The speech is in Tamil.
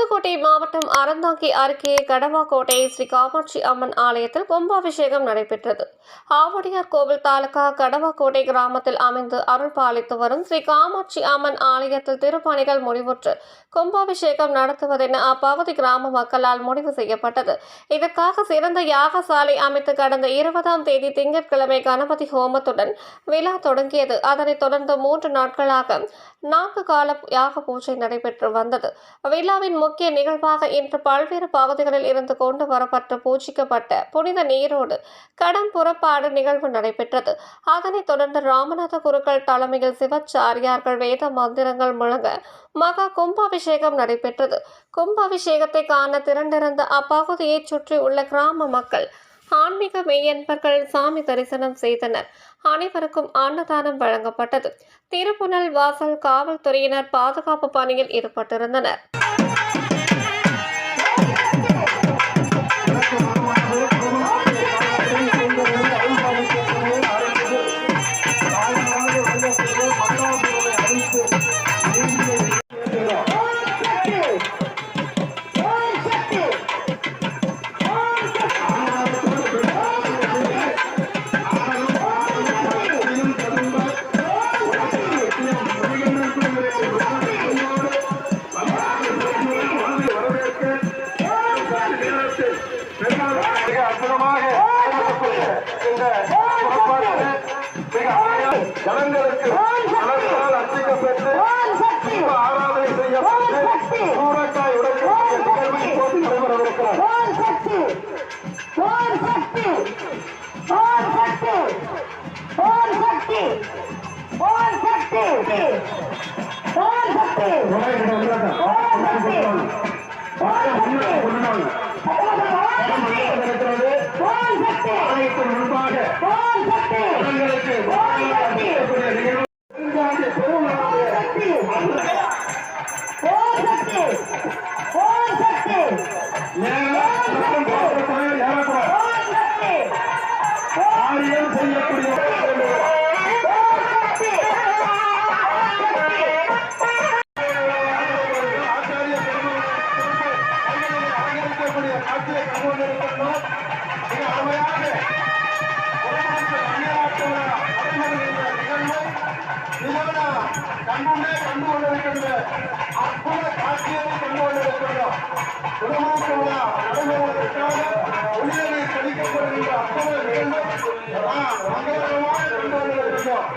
புதுக்கோட்டை மாவட்டம் அறந்தாங்கி அருகே கடவாக்கோட்டை ஸ்ரீ காமாட்சி அம்மன் ஆலயத்தில் கும்பாபிஷேகம் நடைபெற்றது. ஆவுடையார் கோவில் தாலுகா கடவாக்கோட்டை கிராமத்தில் அமைந்து அருள் பாலித்து வரும் ஸ்ரீ காமாட்சி அம்மன் ஆலயத்தில் திருப்பணிகள் முடிவுற்று கும்பாபிஷேகம் நடத்துவதென அப்பகுதி கிராம மக்களால் முடிவு செய்யப்பட்டது. இதற்காக சிறந்த யாகசாலை அமைத்து கடந்த 20ஆம் தேதி திங்கட்கிழமை கணபதி ஹோமத்துடன் விழா தொடங்கியது. அதனைத் தொடர்ந்து 3 நாட்களாக 4 கால யாக பூஜை நடைபெற்று வந்தது. விழாவின் முக்கிய நிகழ்வாக இன்று பல்வேறு பகுதிகளில் இருந்து கொண்டு வரப்பட்டு பூஜிக்கப்பட்ட புனித நீரோடு கடம் புறப்பாடு நிகழ்வு நடைபெற்றது. அதனைத் தொடர்ந்து ராமநாத குருக்கள் தலைமையில் சிவாச்சாரியார்கள் வேத மந்திரங்கள் முழங்க மகா கும்பாபிஷேகம் நடைபெற்றது. கும்பாபிஷேகத்தை காண திரண்டிருந்த அப்பகுதியை சுற்றி உள்ள கிராம மக்கள், ஆன்மீக மெய்யன்பர்கள் சாமி தரிசனம் செய்தனர். அனைவருக்கும் அன்னதானம் வழங்கப்பட்டது. திருப்புனல் வாசல் காவல்துறையினர் பாதுகாப்பு பணியில் ஈடுபட்டிருந்தனர். ஜனங்களுக்கு அர்ச்சிக்கப்பட்டு ஆராதனை செய்யப்பட்டு சூரக்காய் உடைக்கக்கூடிய நிகழ்வு போட்டி நடைபெறவிருக்கிறது. கண்டுகொண்டிருக்கின்ற அற்புத காட்சியை கண்டுகொண்டிருக்கின்றோம். குடமாற்று விழா நடைபெறுவதற்காக ஒளியலை கழிக்கப்படுகின்ற அற்புத நிகழ்வு மங்களகரமாக கண்டுகொண்டிருக்கின்றோம்.